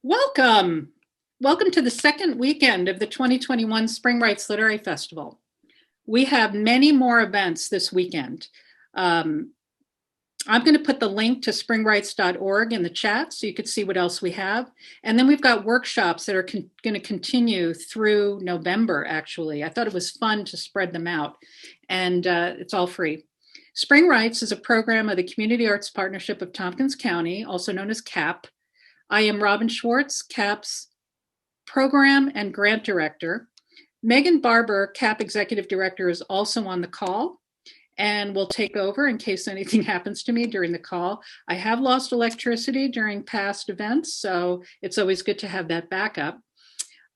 Welcome. Welcome to the second weekend of the 2021 Spring Rights Literary Festival. We have many more events this weekend. I'm going to put the link to springrights.org in the chat so you can see what else we have. And then we've got workshops that are going to continue through November, actually. I thought it was fun to spread them out, and it's all free. Spring Rights is a program of the Community Arts Partnership of Tompkins County, also known as CAP. I am Robin Schwartz, CAP's Program and Grant Director. Megan Barber, CAP Executive Director, is also on the call and will take over in case anything happens to me during the call. I have lost electricity during past events, so it's always good to have that backup.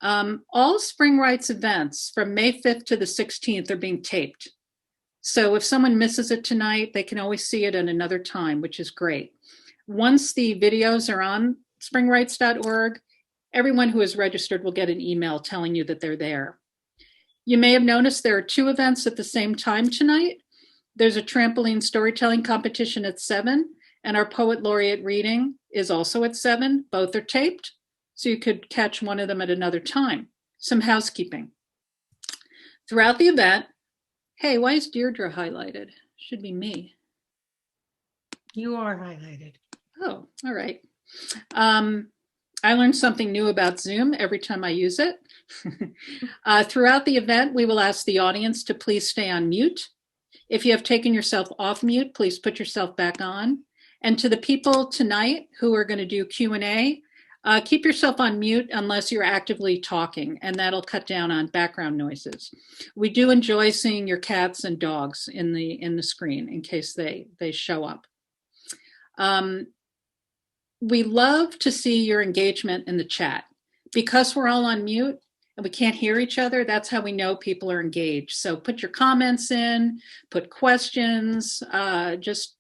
All Spring Rights events from May 5th to the 16th are being taped. So if someone misses it tonight, they can always see it at another time, which is great. Once the videos are on springrights.org, everyone who is registered will get an email telling you that they're there. You may have noticed there are two events at the same time tonight. There's a trampoline storytelling competition at 7, and our poet laureate reading is also at 7. Both are taped, so you could catch one of them at another time. Some housekeeping. Throughout the event, hey, why is Deirdre highlighted? Should be me. You are highlighted. Oh, all right. I learned something new about Zoom every time I use it. Throughout the event, we will ask the audience to please stay on mute. If you have taken yourself off mute, please put yourself back on. And to the people tonight who are going to do Q&A, keep yourself on mute unless you're actively talking, and that'll cut down on background noises. We do enjoy seeing your cats and dogs in the screen in case they show up. We love to see your engagement in the chat. Because we're all on mute and we can't hear each other, that's how we know people are engaged. So put your comments in, put questions,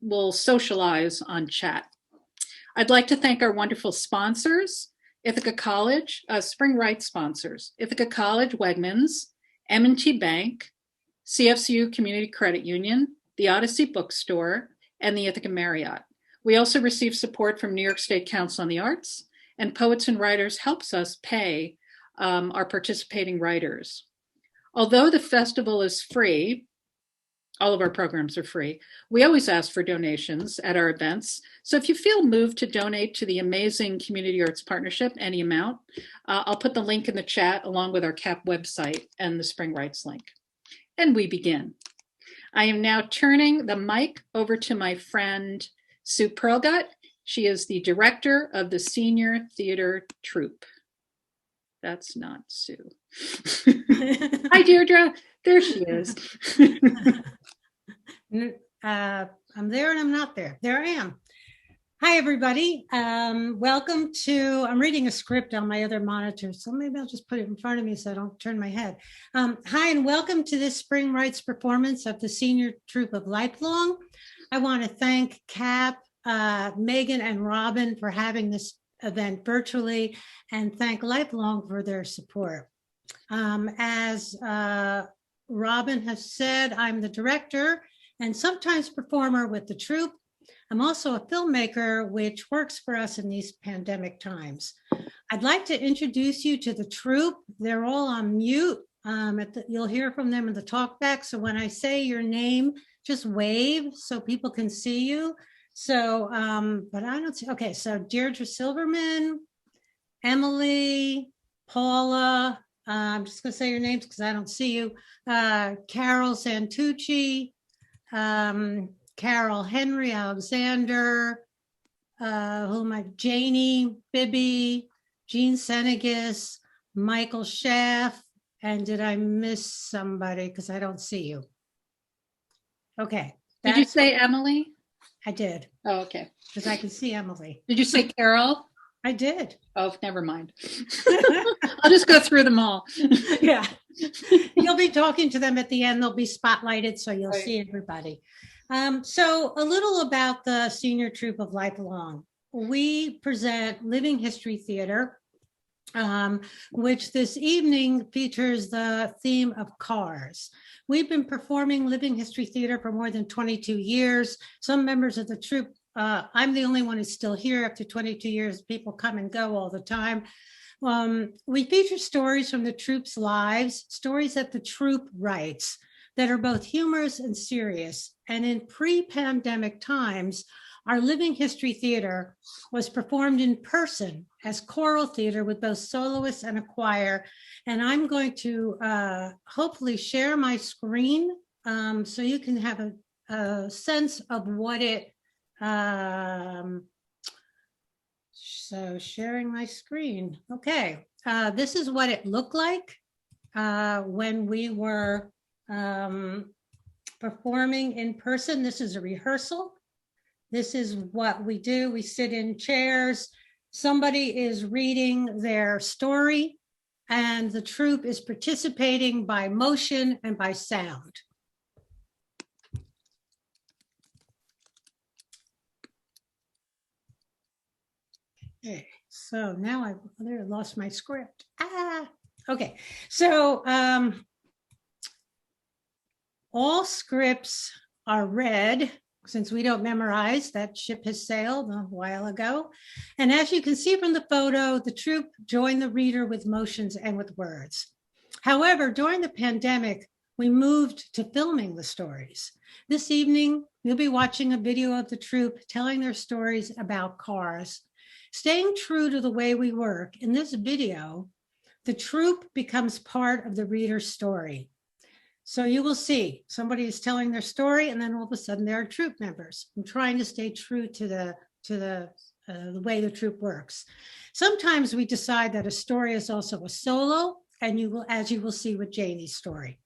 we'll socialize on chat. I'd like to thank our wonderful sponsors, Ithaca College, Spring Rights sponsors, Ithaca College, Wegmans, M&T Bank, CFCU Community Credit Union, the Odyssey Bookstore, and the Ithaca Marriott. We also receive support from New York State Council on the Arts, and Poets and Writers helps us pay our participating writers. Although the festival is free, all of our programs are free, we always ask for donations at our events. So if you feel moved to donate to the amazing Community Arts Partnership, any amount, I'll put the link in the chat along with our CAP website and the Spring Rights link. And we begin. I am now turning the mic over to my friend, Sue Perlgut. She is the director of the Senior Theater Troupe. That's not Sue. Hi, Deirdre. There she is. I'm there and I'm not there. There I am. Hi, everybody. Welcome to, I'm reading a script on my other monitor, so maybe I'll just put it in front of me so I don't turn my head. Hi, and welcome to this Spring Rights performance of the Senior Troupe of Lifelong. I want to thank CAP, Megan and Robin for having this event virtually, and thank Lifelong for their support. As Robin has said, I'm the director and sometimes performer with the troupe. I'm also a filmmaker, which works for us in these pandemic times. I'd like to introduce you to the troupe. They're all on mute. You'll hear from them in the talkback. So when I say your name, just wave so people can see you. So, but I don't see, okay, so Deirdre Silverman, Emily, Paula, I'm just gonna say your names because I don't see you, Caryl Santucci, Caryl Henry Alexander, Janie Bibbie, Jean Senegas, Michael Schaff, and did I miss somebody because I don't see you? Okay. Did you say Emily? I did. Oh, okay. Because I can see Emily. Did you say Carol? I did. Oh, never mind. I'll just go through them all. Yeah. You'll be talking to them at the end. They'll be spotlighted, so you'll see everybody. So a little about the Senior Troupe of Lifelong. We present living history theater, which this evening features the theme of cars. We've been performing living history theater for more than 22 years. Some members of the troupe I'm the only one who's still here after 22 years. People come and go all the time. We feature stories from the troupe's lives, stories that the troupe writes that are both humorous and serious. And in pre-pandemic times, our living history theater was performed in person as choral theater with both soloists and a choir. And I'm going to hopefully share my screen so you can have a sense of what it, so sharing my screen. Okay, this is what it looked like when we were performing in person. This is a rehearsal. This is what we do. We sit in chairs. Somebody is reading their story, and the troupe is participating by motion and by sound. Okay, so now I lost my script. Okay, so all scripts are read. Since we don't memorize, that ship has sailed a while ago. And as you can see from the photo, the troupe joined the reader with motions and with words. However, during the pandemic, we moved to filming the stories. This evening, you'll be watching a video of the troupe telling their stories about cars. Staying true to the way we work, in this video, the troupe becomes part of the reader's story. So you will see somebody is telling their story, and then all of a sudden there are troupe members. I'm trying to stay true to the way the troupe works. Sometimes we decide that a story is also a solo, and as you will see with Janie's story.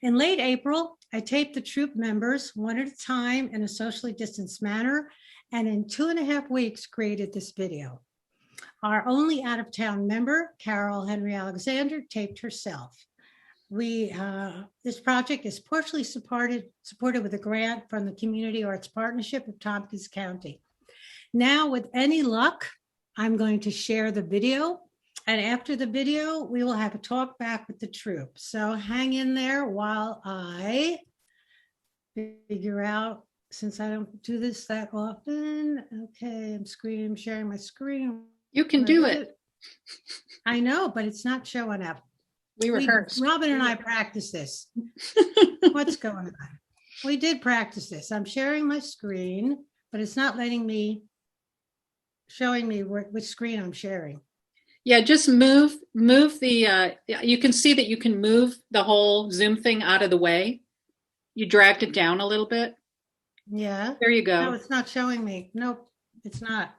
In late April, I taped the troupe members one at a time in a socially distanced manner, and in 2.5 weeks created this video. Our only out-of-town member, Caryl Henry Alexander, taped herself. This project is partially supported with a grant from the Community Arts Partnership of Tompkins County. Now, with any luck, I'm going to share the video, and after the video, we will have a talk back with the troupe. So hang in there while I figure out, since I don't do this that often. Okay, I'm sharing my screen. You can do it. I know, but it's not showing up. We rehearsed. Robin and I practiced this. What's going on? We did practice this. I'm sharing my screen, but it's not showing me which screen I'm sharing. Yeah, just move the, you can see that you can move the whole Zoom thing out of the way. You dragged it down a little bit. Yeah. There you go. No, it's not showing me. Nope, it's not.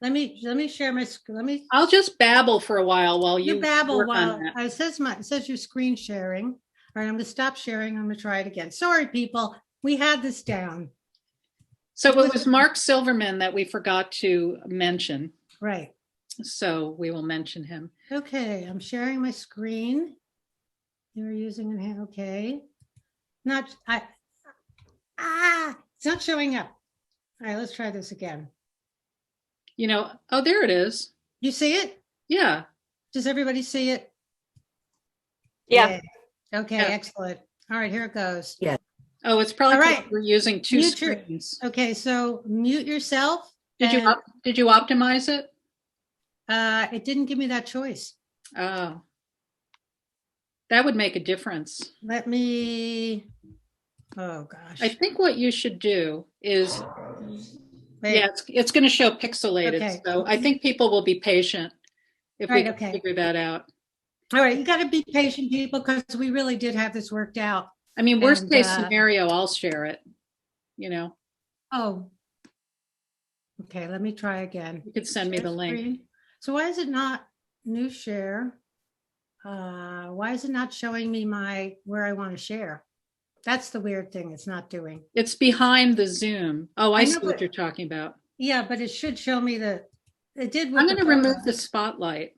Let me share my screen. I'll just babble for a while you babble while it says your screen sharing. All right, I'm going to stop sharing. I'm going to try it again. Sorry, people. We had this down. So it was Mark Silverman that we forgot to mention. Right. So we will mention him. Okay, I'm sharing my screen. You're using it. Okay. It's not showing up. All right, let's try this again. Oh, there it is. You see it? Yeah. Does everybody see it? Yeah. Okay, yeah. Excellent. All right, here it goes. Yeah. Oh, it's probably because we're using two screens. Okay, so mute yourself. Did you optimize it? It didn't give me that choice. Oh. That would make a difference. Oh gosh. I think what you should do is it's going to show pixelated. Okay. So I think people will be patient if we can figure that out. All right, you got to be patient, people, because we really did have this worked out. I mean, worst case scenario, I'll share it. Oh. Okay, let me try again. You could send me the link. So why is it not new share? Why is it not showing me where I want to share? That's the weird thing it's not doing. It's behind the Zoom. Oh, I see what you're talking about. Yeah, but it should show me it did. I'm going to remove the spotlight.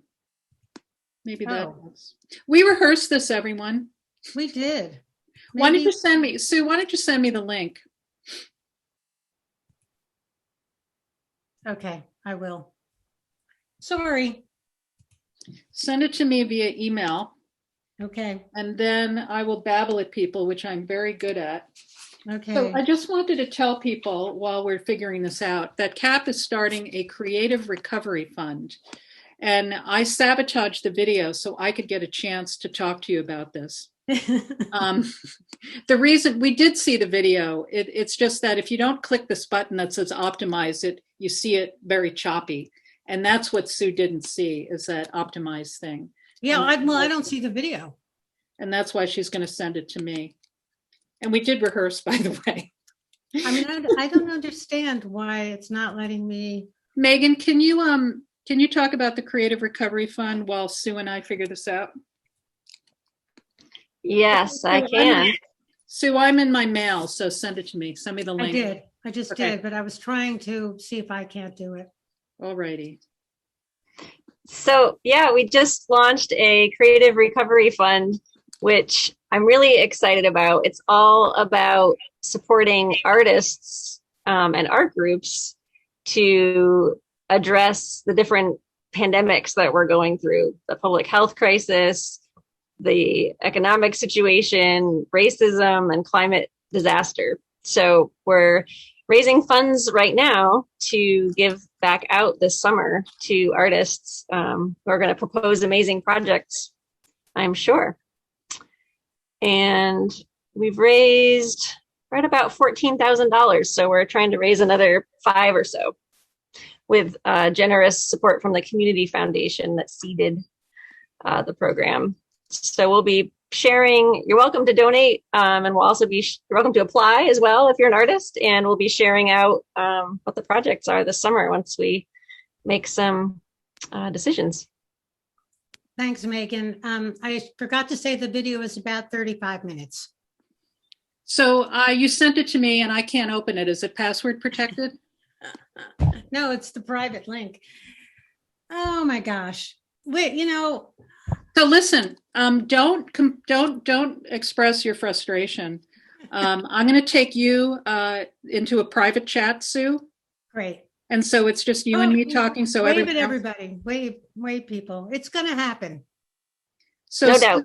Maybe that helps. We rehearsed this, everyone. We did. Why don't you send me, Sue, why don't you send me the link? Okay, I will. Sorry. Send it to me via email. Okay. And then I will babble at people, which I'm very good at. Okay. So I just wanted to tell people while we're figuring this out that CAP is starting a creative recovery fund. And I sabotaged the video so I could get a chance to talk to you about this. The reason we did see the video, it's just that if you don't click this button that says optimize it, you see it very choppy. And that's what Sue didn't see, is that optimize thing. Yeah, I don't see the video. And that's why she's going to send it to me. And we did rehearse, by the way. I mean, I don't understand why it's not letting me. Megan, can you talk about the Creative Recovery Fund while Sue and I figure this out? Yes, I can. Sue, I'm in my mail, so send it to me. Send me the link. I just Okay. did, but I was trying to see if I can't do it. All righty. So yeah, we just launched a creative recovery fund, which I'm really excited about. It's all about supporting artists and art groups to address the different pandemics that we're going through, the public health crisis, the economic situation, racism, and climate disaster. So we're raising funds right now to give back out this summer to artists who are going to propose amazing projects, I'm sure. And we've raised right about $14,000. So we're trying to raise another 5 or so with generous support from the Community Foundation that seeded the program. So we'll be sharing, you're welcome to donate, and we'll also be, you're welcome to apply as well if you're an artist, and we'll be sharing out what the projects are this summer once we make some decisions. Thanks, Megan. I forgot to say the video is about 35 minutes. So you sent it to me and I can't open it. Is it password protected? No, it's the private link. Oh my gosh. Wait, So listen, don't express your frustration. I'm going to take you into a private chat, Sue. Great. And so it's just you and me talking. So wave at everybody. Wave, people. It's going to happen. So no doubt.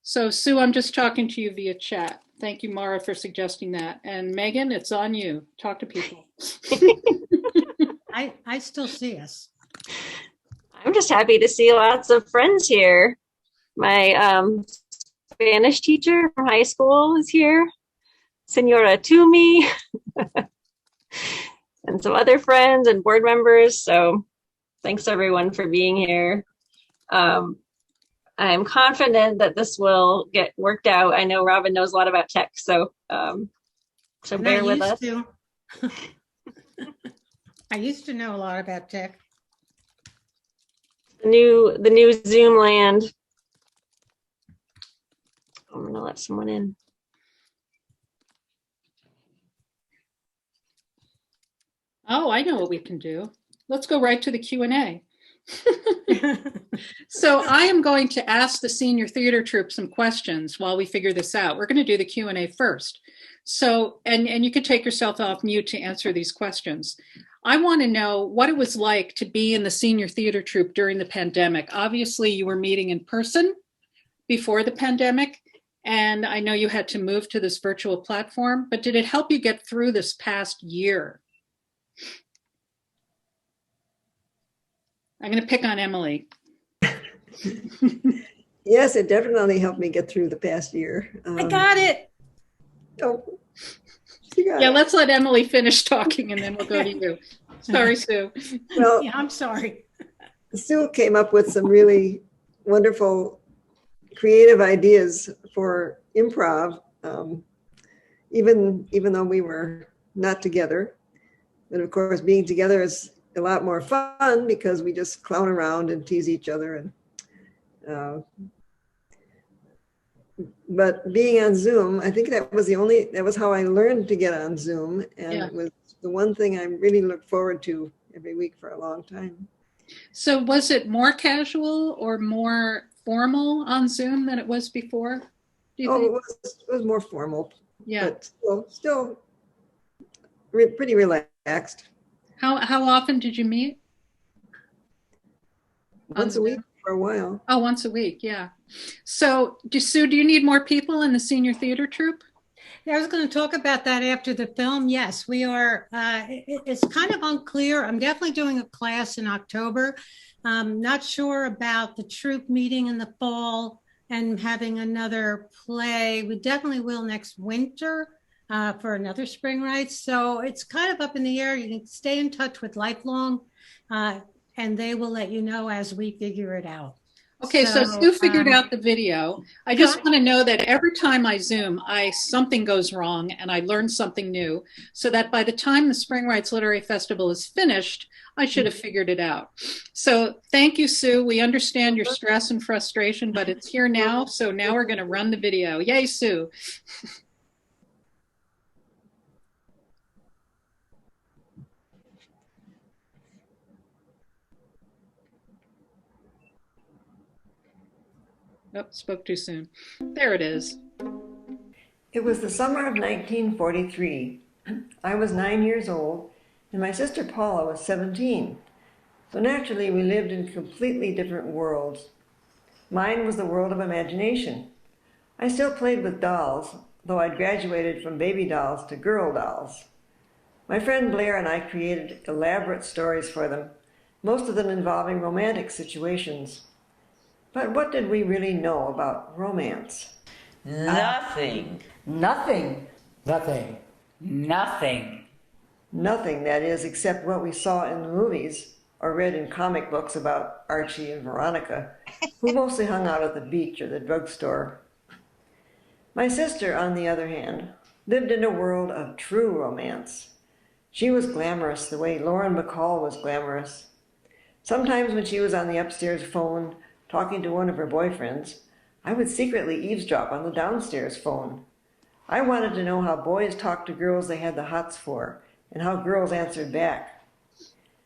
So Sue, I'm just talking to you via chat. Thank you, Mara, for suggesting that. And Megan, it's on you. Talk to people. I still see us. I'm just happy to see lots of friends here. My Spanish teacher from high school is here, Senora Twomey, and some other friends and board members. So thanks everyone for being here. I'm confident that this will get worked out. I know Robin knows a lot about tech, so bear with us. I used to know a lot about tech. The new Zoom land. I'm gonna let someone in. Oh, I know what we can do. Let's go right to the Q&A. So I am going to ask the senior theater troupe some questions while we figure this out. We're going to do the Q&A first. So, and you can take yourself off mute to answer these questions. I want to know what it was like to be in the senior theater troupe during the pandemic. Obviously, you were meeting in person before the pandemic, and I know you had to move to this virtual platform, but did it help you get through this past year? I'm going to pick on Emily. Yes, it definitely helped me get through the past year. I got it. Oh, you got Yeah, it. let's let Emily finish talking and then we'll go to you. Sorry, Sue. Well, Yeah, I'm sorry. Sue came up with some really wonderful creative ideas for improv, even though we were not together. But of course, being together is a lot more fun because we just clown around and tease each other. And but being on Zoom, I think that was how I learned to get on Zoom, and Yeah. It was the one thing I really look forward to every week for a long time. So was it more casual or more formal on Zoom than it was before? Do you think? It was more formal, Yeah. but still pretty relaxed. How often did you meet? Once a week for a while. Oh, once a week, yeah. So, Sue, do you need more people in the senior theater troupe? Yeah, I was going to talk about that after the film. Yes, we are. It's kind of unclear. I'm definitely doing a class in October. Not sure about the troupe meeting in the fall and having another play. We definitely will next winter for another spring Rites. So it's kind of up in the air. You can stay in touch with Lifelong, and they will let you know as we figure it out. Okay, so Sue figured out the video. I just want to know that every time I Zoom, something goes wrong and I learn something new, so that by the time the Spring Rites Literary Festival is finished, I should have figured it out. So thank you, Sue. We understand your stress and frustration, but it's here now. So now we're going to run the video. Yay, Sue. Oh, spoke too soon. There it is. It was the summer of 1943. I was 9 years old, and my sister Paula was 17. So naturally, we lived in completely different worlds. Mine was the world of imagination. I still played with dolls, though I'd graduated from baby dolls to girl dolls. My friend Blair and I created elaborate stories for them, most of them involving romantic situations. But what did we really know about romance? Nothing. Nothing. Nothing. Nothing. Nothing, that is, except what we saw in the movies or read in comic books about Archie and Veronica, who mostly hung out at the beach or the drugstore. My sister, on the other hand, lived in a world of true romance. She was glamorous the way Lauren Bacall was glamorous. Sometimes when she was on the upstairs phone talking to one of her boyfriends, I would secretly eavesdrop on the downstairs phone. I wanted to know how boys talked to girls they had the hots for, and how girls answered back.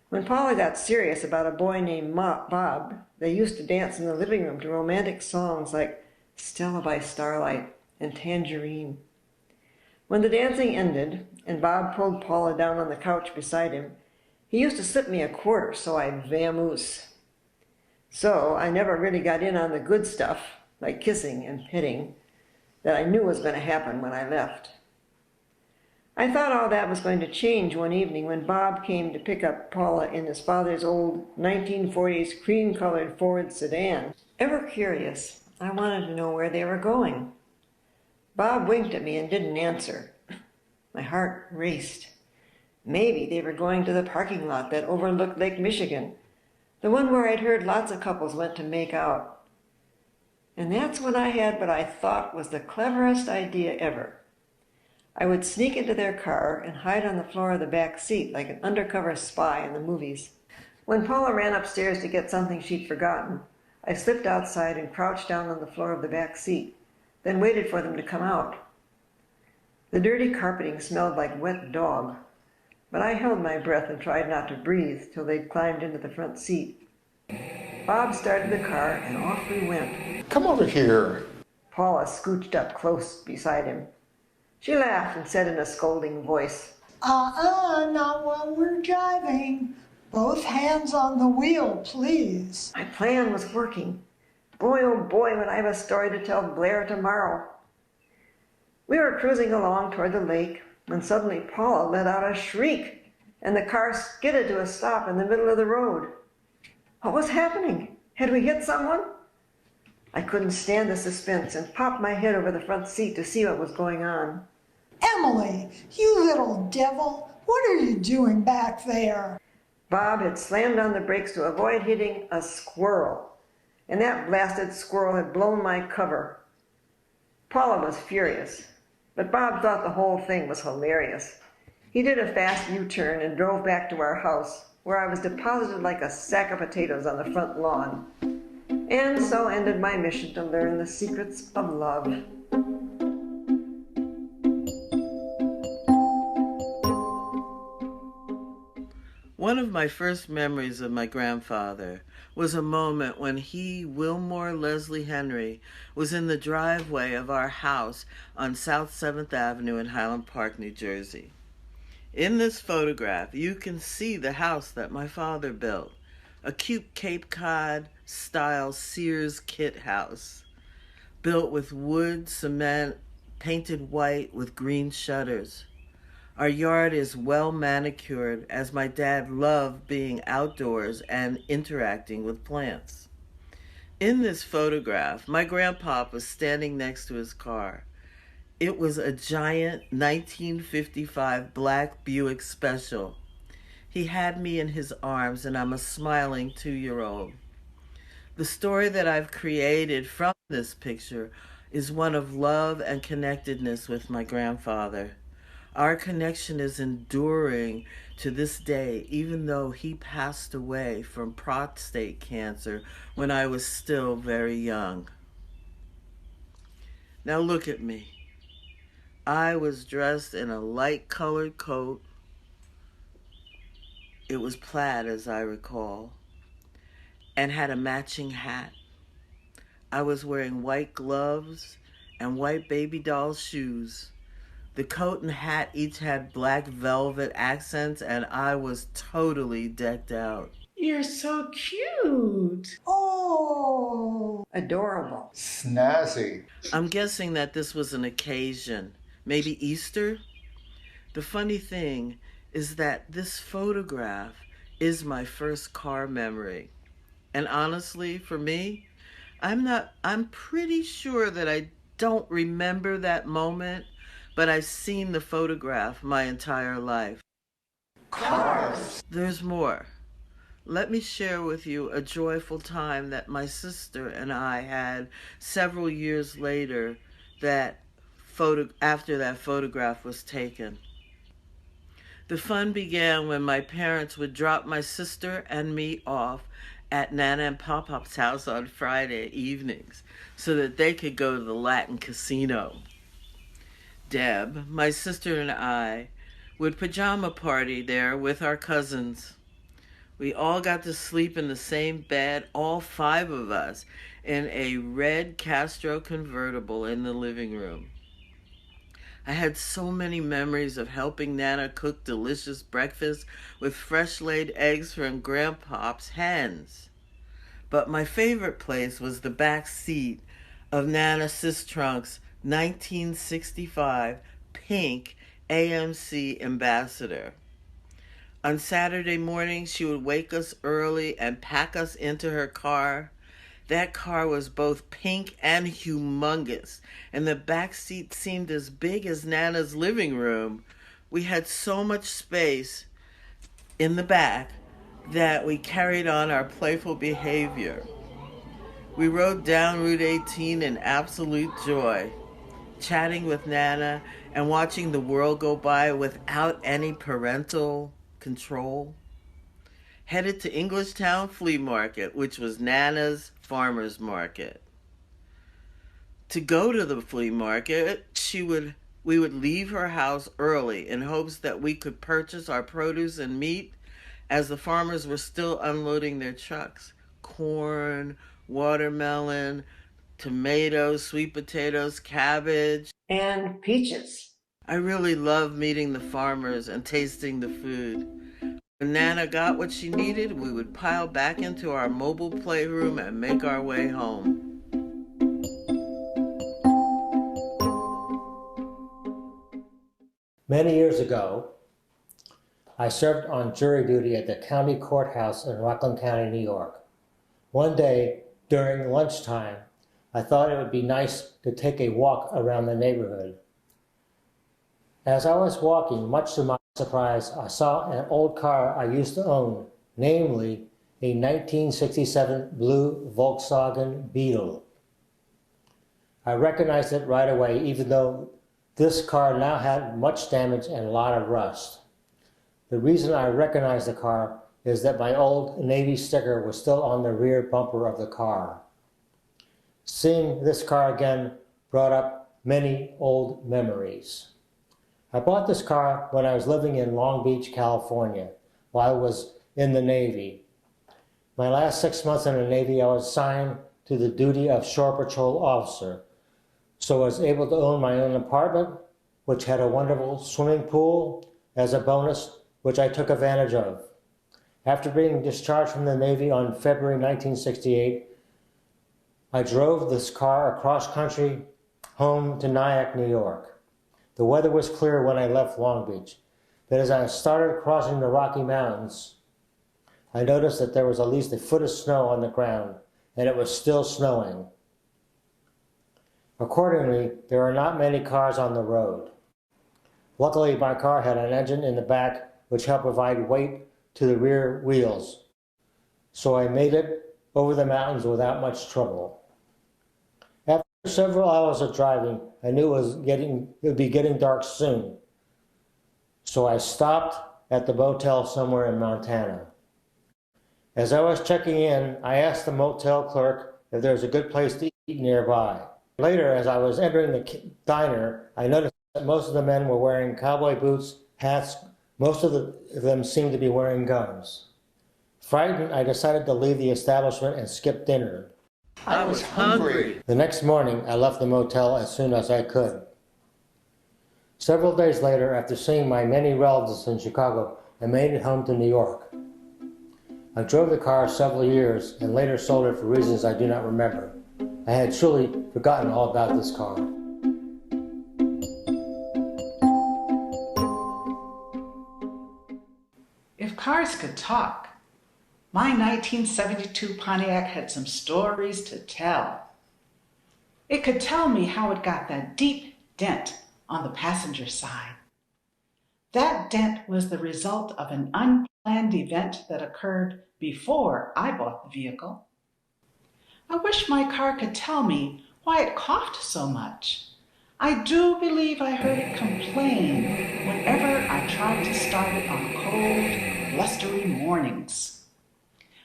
When Paula got serious about a boy named Bob, they used to dance in the living room to romantic songs like Stella by Starlight and Tangerine. When the dancing ended, and Bob pulled Paula down on the couch beside him, he used to slip me a quarter so I'd vamoose. So I never really got in on the good stuff, like kissing and petting, that I knew was going to happen when I left. I thought all that was going to change one evening when Bob came to pick up Paula in his father's old 1940s cream-colored Ford sedan. Ever curious, I wanted to know where they were going. Bob winked at me and didn't answer. My heart raced. Maybe they were going to the parking lot that overlooked Lake Michigan, the one where I'd heard lots of couples went to make out. And that's when I had what I thought was the cleverest idea ever. I would sneak into their car and hide on the floor of the back seat like an undercover spy in the movies. When Paula ran upstairs to get something she'd forgotten, I slipped outside and crouched down on the floor of the back seat, then waited for them to come out. The dirty carpeting smelled like wet dog, but I held my breath and tried not to breathe till they'd climbed into the front seat. Bob started the car and off we went. Come over here. Paula scooched up close beside him. She laughed and said in a scolding voice, Not while we're driving. Both hands on the wheel, please. My plan was working. Boy, oh boy, would I have a story to tell Blair tomorrow. We were cruising along toward the lake when suddenly Paula let out a shriek, and the car skidded to a stop in the middle of the road. What was happening? Had we hit someone? I couldn't stand the suspense and popped my head over the front seat to see what was going on. Emily, you little devil, what are you doing back there? Bob had slammed on the brakes to avoid hitting a squirrel, and that blasted squirrel had blown my cover. Paula was furious, but Bob thought the whole thing was hilarious. He did a fast U-turn and drove back to our house, where I was deposited like a sack of potatoes on the front lawn. And so ended my mission to learn the secrets of love. One of my first memories of my grandfather was a moment when he, Wilmore Leslie Henry, was in the driveway of our house on South 7th Avenue in Highland Park, New Jersey. In this photograph, you can see the house that my father built. a cute Cape Cod style Sears kit house, built with wood, cement, painted white with green shutters. Our yard is well manicured, as my dad loved being outdoors and interacting with plants. In this photograph, my grandpa was standing next to his car. It was a giant 1955 black Buick Special. He had me in his arms, and I'm a smiling 2-year-old. The story that I've created from this picture is one of love and connectedness with my grandfather. Our connection is enduring to this day, even though he passed away from prostate cancer when I was still very young. Now look at me. I was dressed in a light-colored coat. It was plaid, as I recall, and had a matching hat. I was wearing white gloves and white baby doll shoes. The coat and hat each had black velvet accents, and I was totally decked out. You're so cute. Oh, Adorable. Snazzy. I'm guessing that this was an occasion, maybe Easter. The funny thing is that this photograph is my first car memory. And honestly, for me, I'm pretty sure that I don't remember that moment, but I've seen the photograph my entire life. Cars. There's more. Let me share with you a joyful time that my sister and I had several years later after that photograph was taken. The fun began when my parents would drop my sister and me off at Nana and Pop-Pop's house on Friday evenings so that they could go to the Latin Casino. Deb, my sister, and I would pajama party there with our cousins. We all got to sleep in the same bed, all 5 of us, in a red Castro convertible in the living room. I had so many memories of helping Nana cook delicious breakfast with fresh laid eggs from Grandpop's hens. But my favorite place was the back seat of Nana Sistrunk's 1965 pink AMC Ambassador. On Saturday morning, she would wake us early and pack us into her car. That car was both pink and humongous, and the back seat seemed as big as Nana's living room. We had so much space in the back that we carried on our playful behavior. We rode down Route 18 in absolute joy, chatting with Nana and watching the world go by without any parental control. Headed to Englishtown Flea Market, which was Nana's farmer's market. To go to the flea market, we would leave her house early in hopes that we could purchase our produce and meat as the farmers were still unloading their trucks. Corn, watermelon, tomatoes, sweet potatoes, cabbage. And peaches. I really loved meeting the farmers and tasting the food. When Nana got what she needed, we would pile back into our mobile playroom and make our way home. Many years ago, I served on jury duty at the county courthouse in Rockland County, New York. One day, during lunchtime, I thought it would be nice to take a walk around the neighborhood. As I was walking, much to my surprise, I saw an old car I used to own, namely a 1967 blue Volkswagen Beetle. I recognized it right away, even though this car now had much damage and a lot of rust. The reason I recognized the car is that my old Navy sticker was still on the rear bumper of the car. Seeing this car again brought up many old memories. I bought this car when I was living in Long Beach, California, while I was in the Navy. My last 6 months in the Navy, I was assigned to the duty of shore patrol officer, so I was able to own my own apartment, which had a wonderful swimming pool as a bonus, which I took advantage of. After being discharged from the Navy on February 1968, I drove this car across country home to Nyack, New York. The weather was clear when I left Long Beach, but as I started crossing the Rocky Mountains, I noticed that there was at least a foot of snow on the ground, and it was still snowing. Accordingly, there are not many cars on the road. Luckily, my car had an engine in the back which helped provide weight to the rear wheels, so I made it over the mountains without much trouble. After several hours of driving, I knew it would be getting dark soon, so I stopped at the motel somewhere in Montana. As I was checking in, I asked the motel clerk if there was a good place to eat nearby. Later, as I was entering the diner, I noticed that most of the men were wearing cowboy boots, hats. Most of them seemed to be wearing guns. Frightened, I decided to leave the establishment and skip dinner. I was hungry. The next morning, I left the motel as soon as I could. Several days later, after seeing my many relatives in Chicago, I made it home to New York. I drove the car several years and later sold it for reasons I do not remember. I had truly forgotten all about this car. If cars could talk, my 1972 Pontiac had some stories to tell. It could tell me how it got that deep dent on the passenger side. That dent was the result of an unplanned event that occurred before I bought the vehicle. I wish my car could tell me why it coughed so much. I do believe I heard it complain whenever I tried to start it on cold, blustery mornings.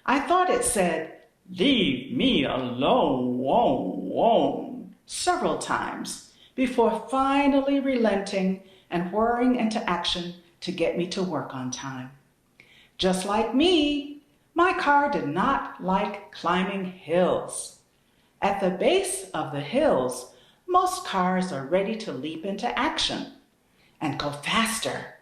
I thought it said, "Leave me alone," several times before finally relenting and whirring into action to get me to work on time. Just like me, my car did not like climbing hills. At the base of the hills, most cars are ready to leap into action and go faster.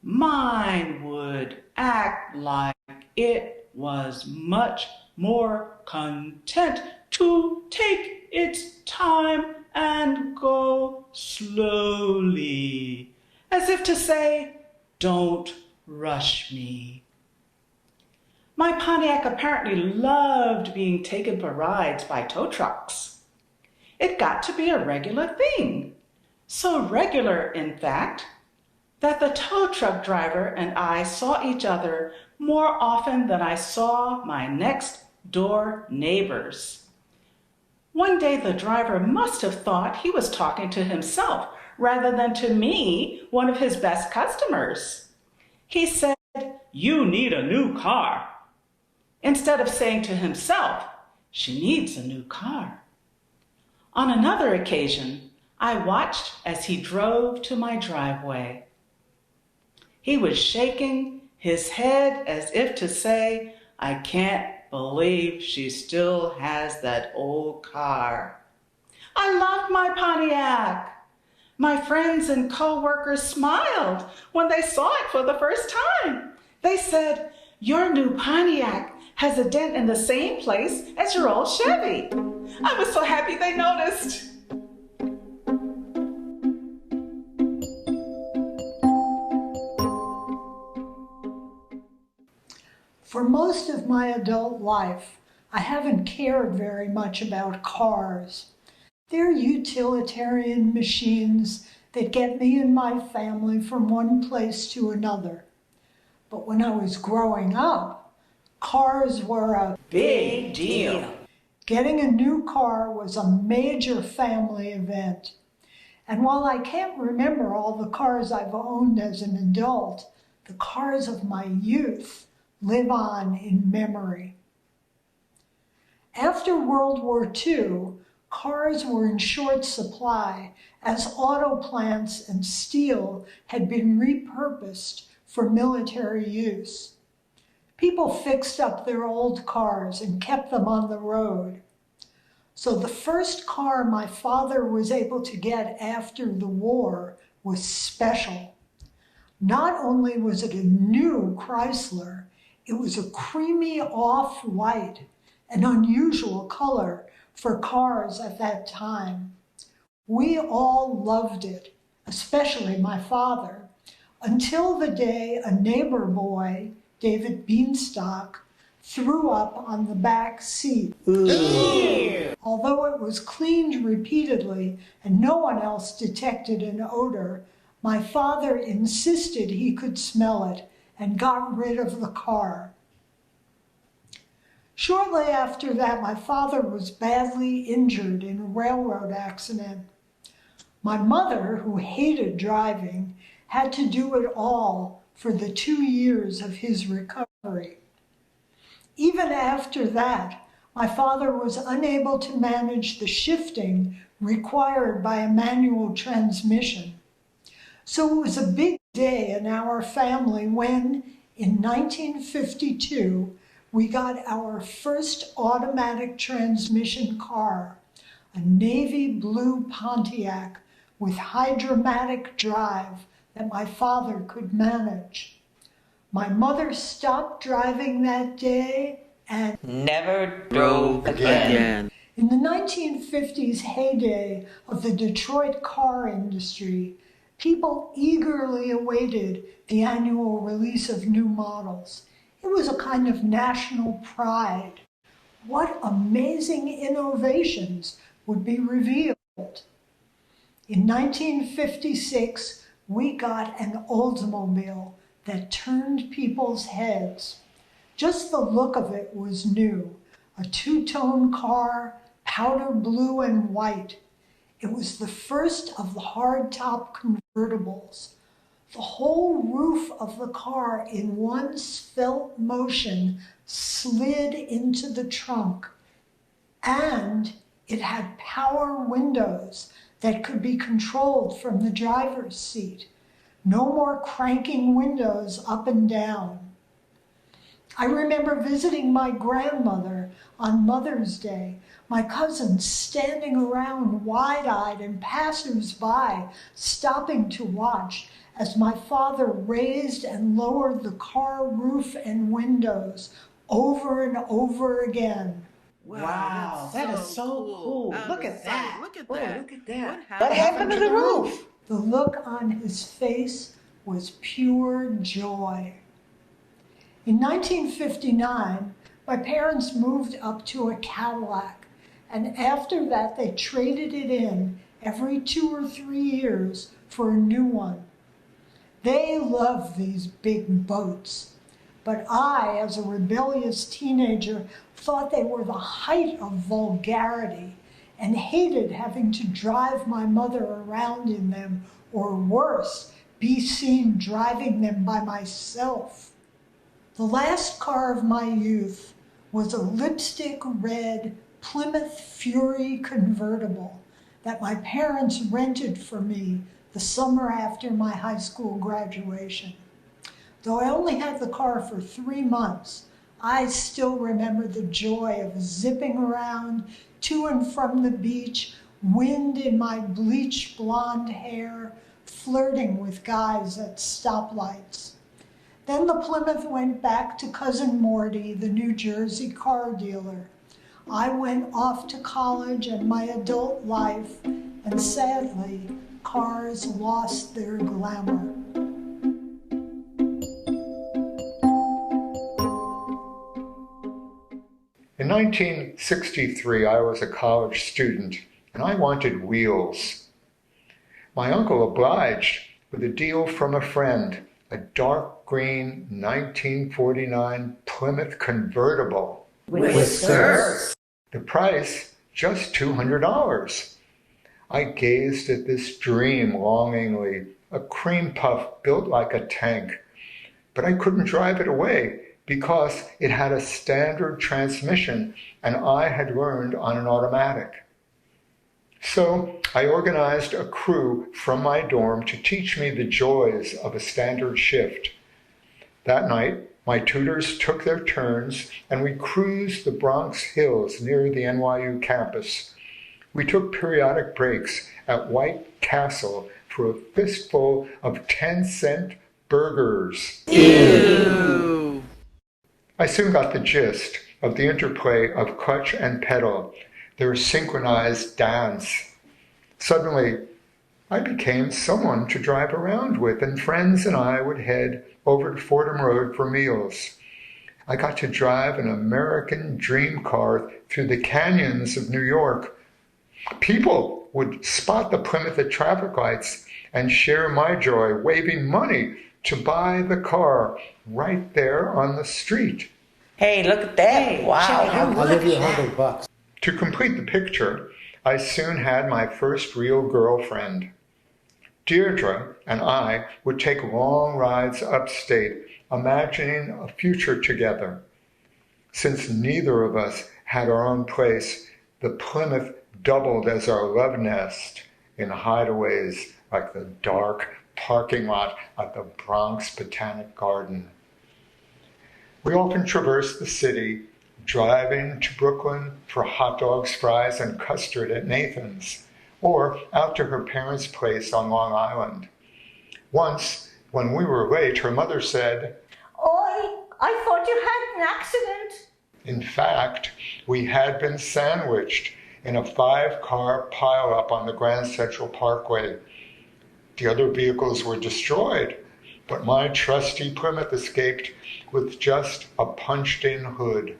Mine would act like it was much more content to take its time and go slowly, as if to say, "Don't rush me." My Pontiac apparently loved being taken for rides by tow trucks. It got to be a regular thing. So regular, in fact, that the tow truck driver and I saw each other more often than I saw my next door neighbors. One day the driver must have thought he was talking to himself rather than to me, one of his best customers. He said, "You need a new car," instead of saying to himself, "She needs a new car." On another occasion, I watched as he drove to my driveway. He was shaking his head as if to say, "I can't believe she still has that old car." I loved my Pontiac. My friends and co-workers smiled when they saw it for the first time. They said, "Your new Pontiac has a dent in the same place as your old Chevy." I was so happy they noticed. For most of my adult life, I haven't cared very much about cars. They're utilitarian machines that get me and my family from one place to another. But when I was growing up, cars were a Big deal. Getting a new car was a major family event. And while I can't remember all the cars I've owned as an adult, the cars of my youth live on in memory. After World War II, cars were in short supply as auto plants and steel had been repurposed for military use. People fixed up their old cars and kept them on the road. So the first car my father was able to get after the war was special. Not only was it a new Chrysler, It was a creamy off-white, an unusual color for cars at that time. We all loved it, especially my father, until the day a neighbor boy, David Beanstalk, threw up on the back seat. Although it was cleaned repeatedly and no one else detected an odor, my father insisted he could smell it and got rid of the car. Shortly after that, my father was badly injured in a railroad accident. My mother, who hated driving, had to do it all for the 2 years of his recovery. Even after that, my father was unable to manage the shifting required by a manual transmission. So it was a big day in our family when, in 1952, we got our first automatic transmission car, a navy blue Pontiac with hydromatic drive that my father could manage. My mother stopped driving that day and never drove again. In the 1950s heyday of the Detroit car industry, people eagerly awaited the annual release of new models. It was a kind of national pride. What amazing innovations would be revealed? In 1956, we got an Oldsmobile that turned people's heads. Just the look of it was new. A two-tone car, powder blue and white. It was the first of the hardtop convertibles. The whole roof of the car in one svelte motion slid into the trunk. And it had power windows that could be controlled from the driver's seat. No more cranking windows up and down. I remember visiting my grandmother on Mother's Day, my cousins standing around wide-eyed and passers-by stopping to watch as my father raised and lowered the car roof and windows over and over again. Wow, that is so cool. Look at that. Look at Oh, that. look at that. What happened to the roof? The look on his face was pure joy. In 1959, my parents moved up to a Cadillac, and after that they traded it in every 2 or 3 years for a new one. They loved these big boats, but I, as a rebellious teenager, thought they were the height of vulgarity and hated having to drive my mother around in them, or worse, be seen driving them by myself. The last car of my youth was a lipstick red Plymouth Fury convertible that my parents rented for me the summer after my high school graduation. Though I only had the car for 3 months, I still remember the joy of zipping around to and from the beach, wind in my bleach blonde hair, flirting with guys at stoplights. Then the Plymouth went back to Cousin Morty, the New Jersey car dealer. I went off to college and my adult life, and sadly, cars lost their glamour. In 1963, I was a college student and I wanted wheels. My uncle obliged with a deal from a friend, a dark green 1949 Plymouth convertible. With skirts. The price, just $200. I gazed at this dream longingly, a cream puff built like a tank, but I couldn't drive it away because it had a standard transmission and I had learned on an automatic. So I organized a crew from my dorm to teach me the joys of a standard shift. That night, my tutors took their turns and we cruised the Bronx Hills near the NYU campus. We took periodic breaks at White Castle for a fistful of 10-cent burgers. Ew. I soon got the gist of the interplay of clutch and pedal, their synchronized dance. Suddenly, I became someone to drive around with, and friends and I would head over to Fordham Road for meals. I got to drive an American dream car through the canyons of New York. People would spot the Plymouth at traffic lights and share my joy, waving money to buy the car right there on the street. Hey, look at that. Wow. I'll give you $100. To complete the picture, I soon had my first real girlfriend. Deirdre and I would take long rides upstate, imagining a future together. Since neither of us had our own place, the Plymouth doubled as our love nest in hideaways like the dark parking lot at the Bronx Botanic Garden. We often traversed the city, driving to Brooklyn for hot dogs, fries, and custard at Nathan's, or out to her parents' place on Long Island. Once, when we were late, her mother said, "Oi, I thought you had an accident." In fact, we had been sandwiched in a 5-car pileup on the Grand Central Parkway. The other vehicles were destroyed, but my trusty Plymouth escaped with just a punched-in hood.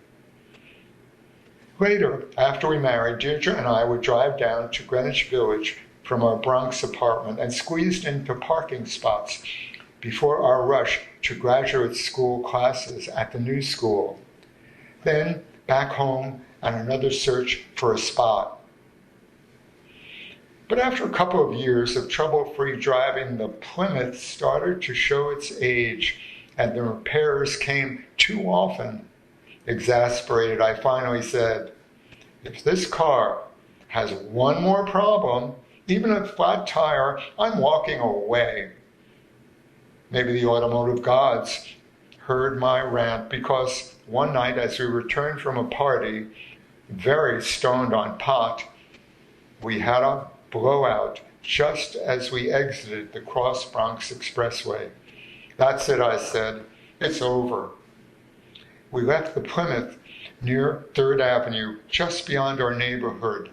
Later, after we married, Deirdre and I would drive down to Greenwich Village from our Bronx apartment and squeezed into parking spots before our rush to graduate school classes at the new school. Then back home and another search for a spot. But after a couple of years of trouble-free driving, the Plymouth started to show its age, and the repairs came too often. Exasperated, I finally said, "If this car has one more problem, even a flat tire, I'm walking away." Maybe the automotive gods heard my rant, because one night as we returned from a party, very stoned on pot, we had a blowout just as we exited the Cross Bronx Expressway. "That's it," I said. "It's over." We left the Plymouth near 3rd Avenue, just beyond our neighborhood.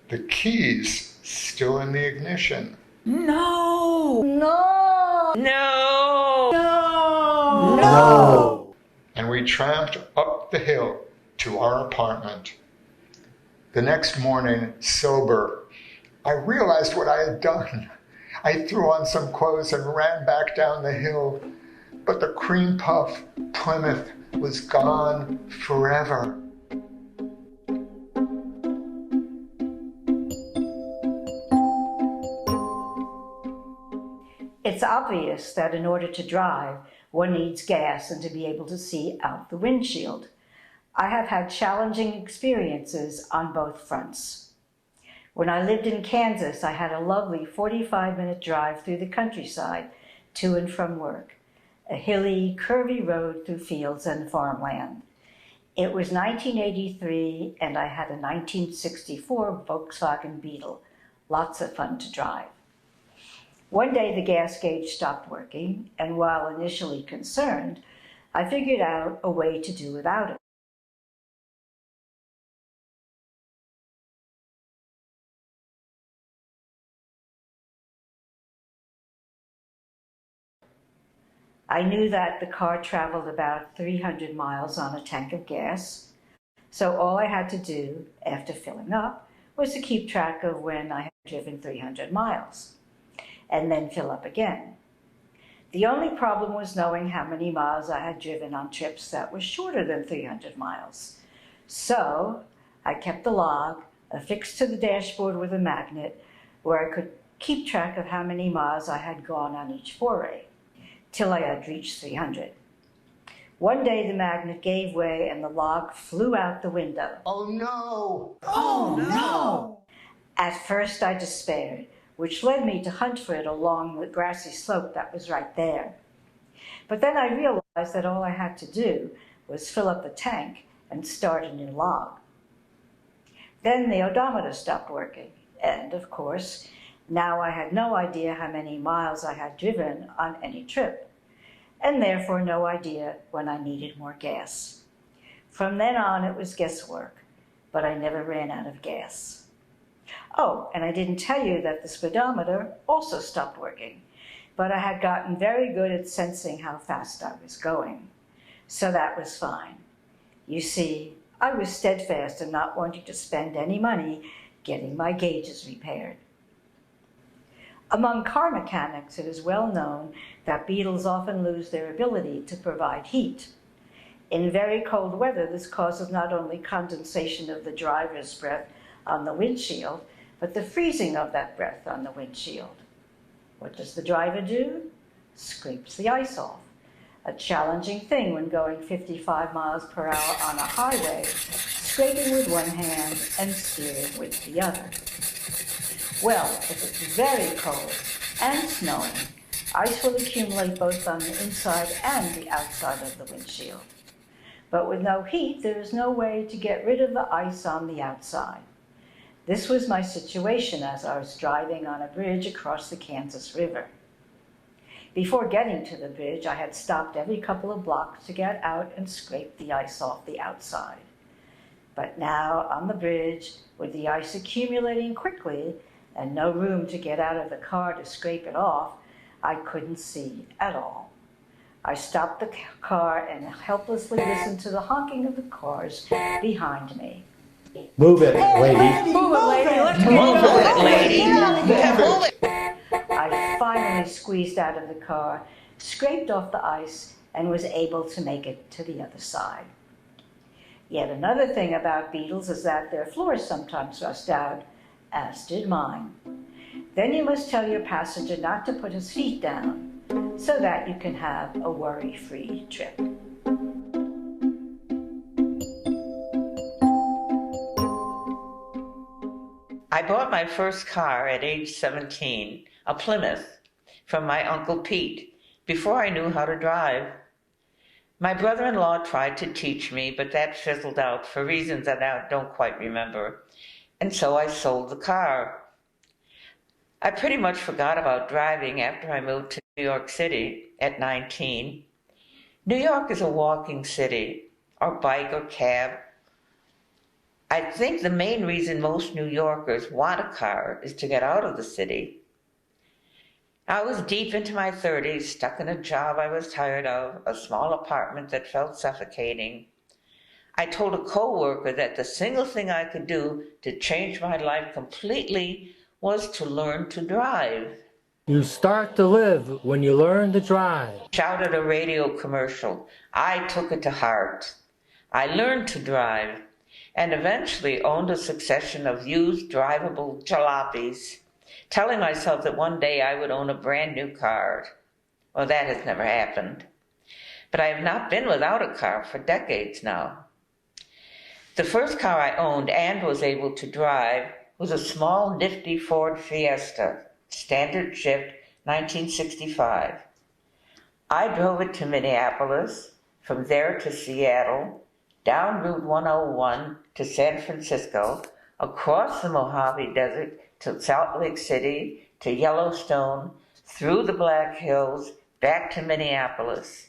The keys still in the ignition. No. No. No. No. No. And we tramped up the hill to our apartment. The next morning, sober, I realized what I had done. I threw on some clothes and ran back down the hill, but the cream puff Plymouth was gone forever. It's obvious that in order to drive, one needs gas and to be able to see out the windshield. I have had challenging experiences on both fronts. When I lived in Kansas, I had a lovely 45-minute drive through the countryside to and from work, a hilly, curvy road through fields and farmland. It was 1983, and I had a 1964 Volkswagen Beetle. Lots of fun to drive. One day the gas gauge stopped working, and while initially concerned, I figured out a way to do without it. I knew that the car traveled about 300 miles on a tank of gas, so all I had to do after filling up was to keep track of when I had driven 300 miles, and then fill up again. The only problem was knowing how many miles I had driven on trips that were shorter than 300 miles. So I kept the log affixed to the dashboard with a magnet where I could keep track of how many miles I had gone on each foray, till I had reached 300. One day the magnet gave way and the log flew out the window. Oh no! Oh no! At first I despaired, which led me to hunt for it along the grassy slope that was right there. But then I realized that all I had to do was fill up the tank and start a new log. Then the odometer stopped working, and of course, now I had no idea how many miles I had driven on any trip, and therefore no idea when I needed more gas. From then on, it was guesswork, but I never ran out of gas. Oh, and I didn't tell you that the speedometer also stopped working, but I had gotten very good at sensing how fast I was going, so that was fine. You see, I was steadfast in not wanting to spend any money getting my gauges repaired. Among car mechanics, it is well known that beetles often lose their ability to provide heat. In very cold weather, this causes not only condensation of the driver's breath on the windshield, but the freezing of that breath on the windshield. What does the driver do? Scrapes the ice off. A challenging thing when going 55 miles per hour on a highway, scraping with one hand and steering with the other. Well, if it's very cold and snowing, ice will accumulate both on the inside and the outside of the windshield. But with no heat, there is no way to get rid of the ice on the outside. This was my situation as I was driving on a bridge across the Kansas River. Before getting to the bridge, I had stopped every couple of blocks to get out and scrape the ice off the outside. But now, on the bridge, with the ice accumulating quickly and no room to get out of the car to scrape it off, I couldn't see at all. I stopped the car and helplessly listened to the honking of the cars behind me. Move it, lady. Move it, lady. Let's get Move going. it, lady. Yeah. Move it. I finally squeezed out of the car, scraped off the ice, and was able to make it to the other side. Yet another thing about beetles is that their floors sometimes rust out, as did mine. Then you must tell your passenger not to put his feet down, so that you can have a worry-free trip. I bought my first car at age 17, a Plymouth, from my Uncle Pete, before I knew how to drive. My brother-in-law tried to teach me, but that fizzled out for reasons that I don't quite remember, and so I sold the car. I pretty much forgot about driving after I moved to New York City at 19. New York is a walking city, or bike or cab. I think the main reason most New Yorkers want a car is to get out of the city. I was deep into my 30s, stuck in a job I was tired of, a small apartment that felt suffocating. I told a coworker that the single thing I could do to change my life completely was to learn to drive. You start to live when you learn to drive. Shouted a radio commercial. I took it to heart. I learned to drive and eventually owned a succession of used drivable jalopies, telling myself that one day I would own a brand new car. Well, that has never happened. But I have not been without a car for decades now. The first car I owned and was able to drive was a small, nifty Ford Fiesta, standard shift, 1965. I drove it to Minneapolis, from there to Seattle, down Route 101 to San Francisco, across the Mojave Desert to Salt Lake City, to Yellowstone, through the Black Hills, back to Minneapolis.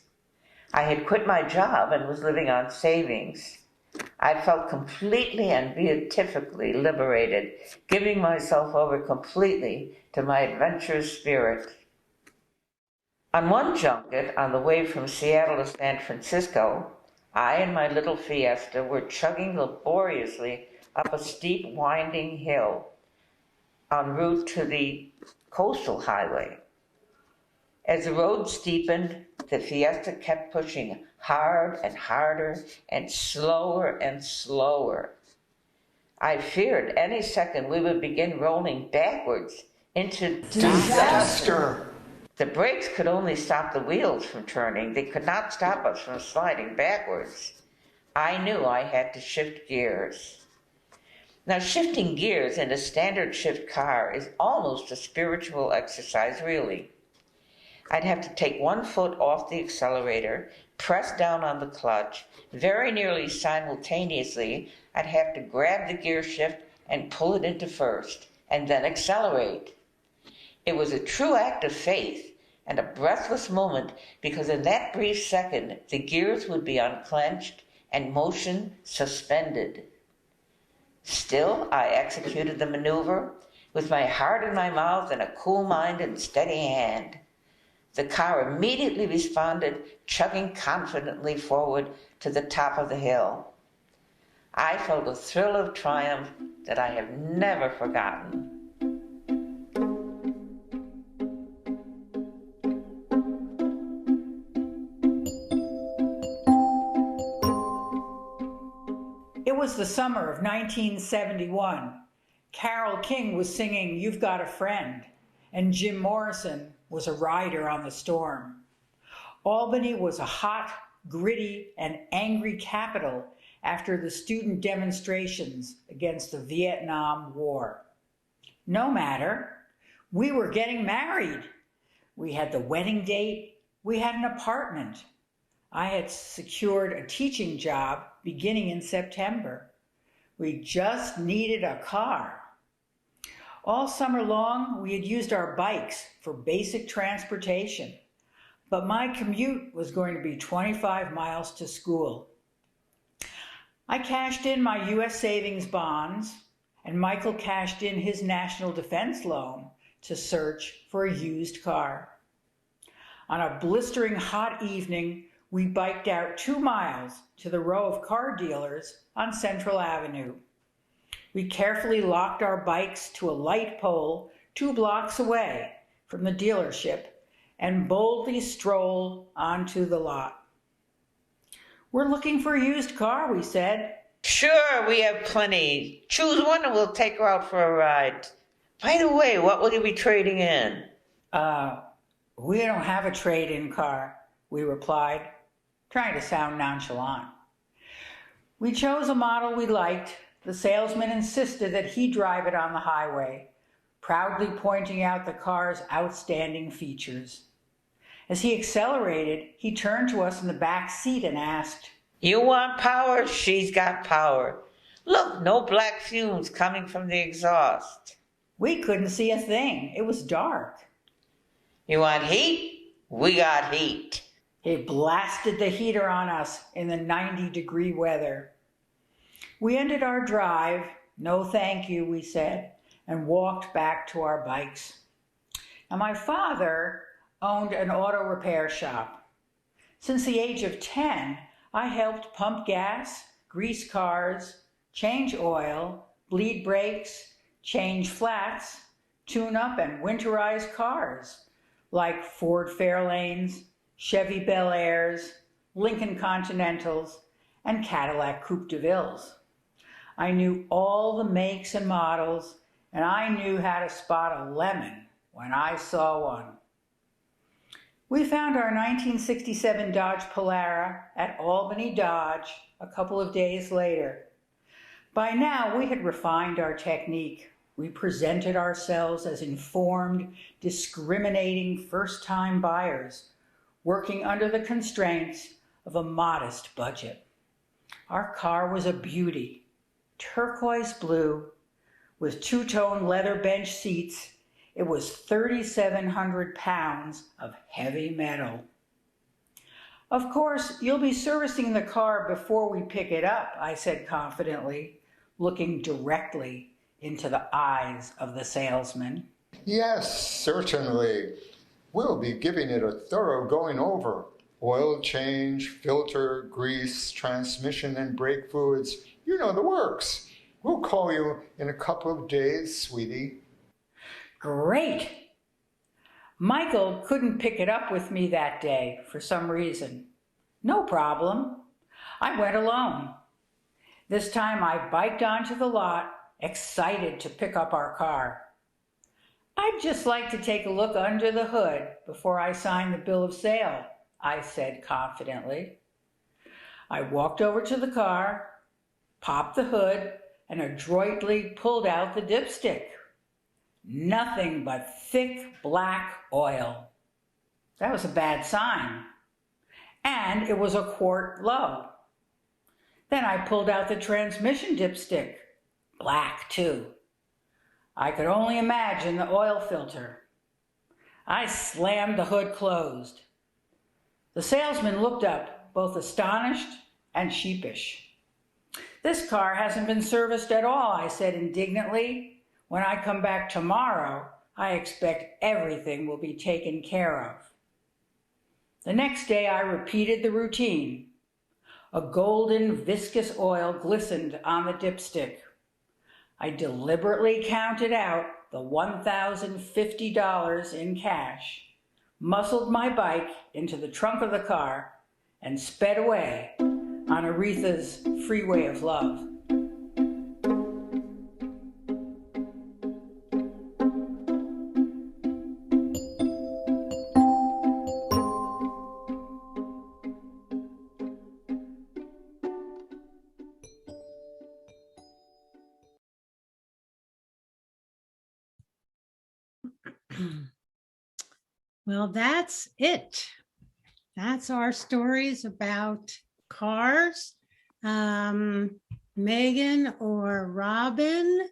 I had quit my job and was living on savings. I felt completely and beatifically liberated, giving myself over completely to my adventurous spirit. On one junket, on the way from Seattle to San Francisco, I and my little Fiesta were chugging laboriously up a steep, winding hill en route to the coastal highway. As the road steepened, the Fiesta kept pushing hard and harder and slower. I feared any second we would begin rolling backwards into disaster. The brakes could only stop the wheels from turning. They could not stop us from sliding backwards. I knew I had to shift gears. Now, shifting gears in a standard shift car is almost a spiritual exercise, really. I'd have to take one foot off the accelerator, press down on the clutch. Very nearly simultaneously, I'd have to grab the gear shift and pull it into first, and then accelerate. It was a true act of faith and a breathless moment, because in that brief second, the gears would be unclenched and motion suspended. Still, I executed the maneuver with my heart in my mouth and a cool mind and steady hand. The car immediately responded, chugging confidently forward to the top of the hill. I felt a thrill of triumph that I have never forgotten. It was the summer of 1971. Carole King was singing "You've Got a Friend," and Jim Morrison was a rider on the storm. Albany was a hot, gritty, and angry capital after the student demonstrations against the Vietnam War. No matter, we were getting married. We had the wedding date, we had an apartment. I had secured a teaching job beginning in September. We just needed a car. All summer long, we had used our bikes for basic transportation, but my commute was going to be 25 miles to school. I cashed in my U.S. savings bonds, and Michael cashed in his national defense loan to search for a used car. On a blistering hot evening, we biked out 2 miles to the row of car dealers on Central Avenue. We carefully locked our bikes to a light pole 2 blocks away from the dealership and boldly strolled onto the lot. "We're looking for a used car," we said. Sure, we have plenty. Choose one and we'll take her out for a ride. By the way, what will you be trading in? We don't have a trade-in car, we replied, trying to sound nonchalant. We chose a model we liked. The salesman insisted that he drive it on the highway, proudly pointing out the car's outstanding features. As he accelerated, he turned to us in the back seat and asked, You want power? She's got power. Look, no black fumes coming from the exhaust. We couldn't see a thing. It was dark. You want heat? We got heat. He blasted the heater on us in the 90-degree weather. We ended our drive. No thank you, we said, and walked back to our bikes. Now, my father owned an auto repair shop. Since the age of 10, I helped pump gas, grease cars, change oil, bleed brakes, change flats, tune up and winterize cars like Ford Fairlanes, Chevy Bel Airs, Lincoln Continentals, and Cadillac Coupe de Villes. I knew all the makes and models, and I knew how to spot a lemon when I saw one. We found our 1967 Dodge Polara at Albany Dodge a couple of days later. By now, we had refined our technique. We presented ourselves as informed, discriminating first-time buyers, working under the constraints of a modest budget. Our car was a beauty, turquoise blue, with two-tone leather bench seats. It was 3,700 pounds of heavy metal. Of course, you'll be servicing the car before we pick it up, I said confidently, looking directly into the eyes of the salesman. Yes, certainly. We'll be giving it a thorough going over. Oil change, filter, grease, transmission, and brake fluids. You know the works. We'll call you in a couple of days, sweetie. Great! Michael couldn't pick it up with me that day for some reason. No problem. I went alone. This time I biked onto the lot, excited to pick up our car. I'd just like to take a look under the hood before I sign the bill of sale, I said confidently. I walked over to the car, popped the hood, and adroitly pulled out the dipstick. Nothing but thick black oil. That was a bad sign. And it was a quart low. Then I pulled out the transmission dipstick. Black, too. I could only imagine the oil filter. I slammed the hood closed. The salesman looked up, both astonished and sheepish. This car hasn't been serviced at all, I said indignantly. When I come back tomorrow, I expect everything will be taken care of. The next day I repeated the routine. A golden viscous oil glistened on the dipstick. I deliberately counted out the $1,050 in cash, muscled my bike into the trunk of the car, and sped away on Aretha's Freeway of Love. Well, that's it. That's our stories about cars. Megan or Robin,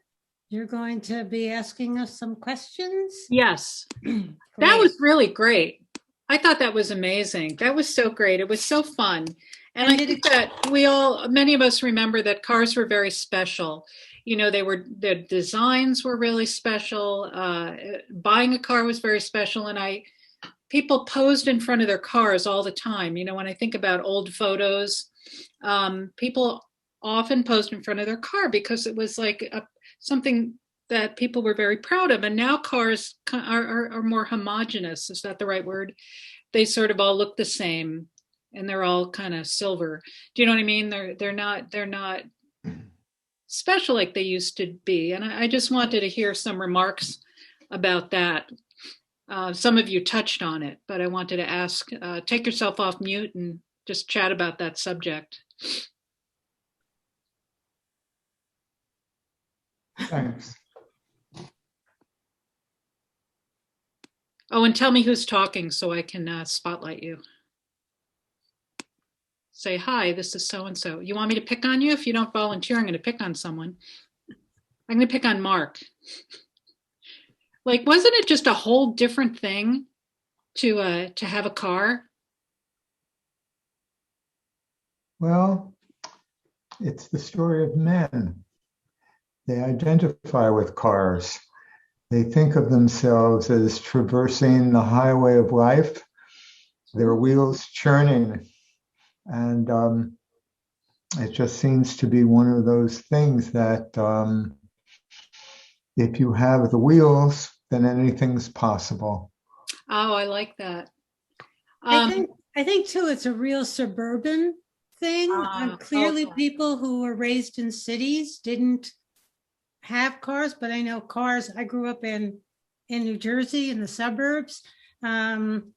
you're going to be asking us some questions? Yes. That was really great. I thought that was amazing. That was so great. It was so fun. And I think that many of us remember that cars were very special. You know, the designs were really special. Buying a car was very special. And people posed in front of their cars all the time. You know, when I think about old photos, people often posed in front of their car because it was like something that people were very proud of. And now cars are more homogenous. Is that the right word? They sort of all look the same and they're all kind of silver. Do you know what I mean? They're not special like they used to be. And I just wanted to hear some remarks about that. Some of you touched on it, but I wanted to ask, take yourself off mute and just chat about that subject. Thanks. Oh, and tell me who's talking so I can spotlight you. Say, hi, this is so-and-so. You want me to pick on you? If you don't volunteer, I'm going to pick on someone. I'm going to pick on Mark. Like, wasn't it just a whole different thing to have a car? Well, it's the story of men. They identify with cars. They think of themselves as traversing the highway of life, their wheels churning. And it just seems to be one of those things that if you have the wheels, then anything's possible. Oh, I like that. I think too, it's a real suburban thing. Clearly, people who were raised in cities didn't have cars, but I know cars. I grew up in New Jersey in the suburbs, and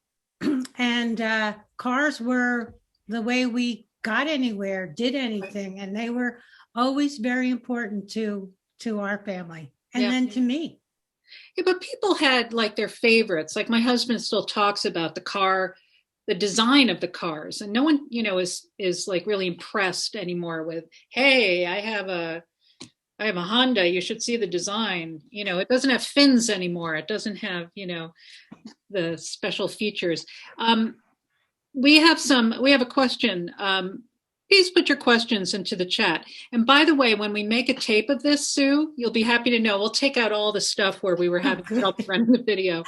cars were the way we got anywhere, did anything, and they were always very important to our family, and then to me. Yeah, but people had like their favorites. Like my husband still talks about the car, the design of the cars, and no one, you know, is like really impressed anymore with, hey, I have a Honda, you should see the design. You know, it doesn't have fins anymore. It doesn't have, you know, the special features. We have a question. Please put your questions into the chat. And by the way, when we make a tape of this, Sue, you'll be happy to know we'll take out all the stuff where we were having trouble running the video.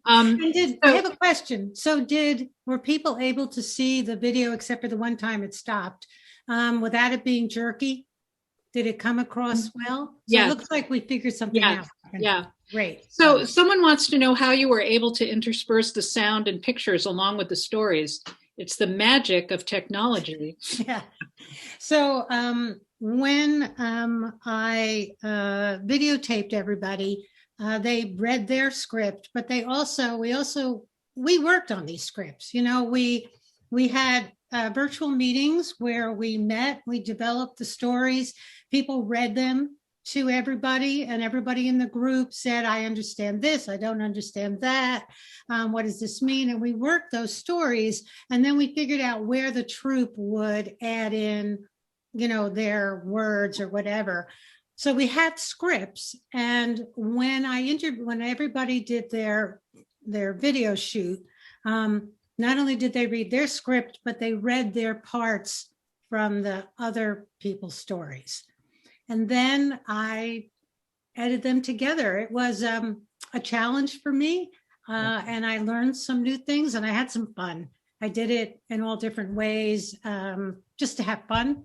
I have a question. So were people able to see the video except for the one time it stopped without it being jerky? Did it come across well? So yeah. It looks like we figured something out. Yeah. Great. So someone wants to know how you were able to intersperse the sound and pictures along with the stories. It's the magic of technology. Yeah. So when I videotaped everybody, they read their script, but we worked on these scripts. You know, we had virtual meetings where we met, we developed the stories, people read them to everybody, and everybody in the group said, I understand this, I don't understand that, what does this mean? And we worked those stories, and then we figured out where the troupe would add in, you know, their words or whatever. So we had scripts, and when everybody did their video shoot, not only did they read their script, but they read their parts from the other people's stories. And then I edited them together. It was a challenge for me, and I learned some new things, and I had some fun. I did it in all different ways, just to have fun.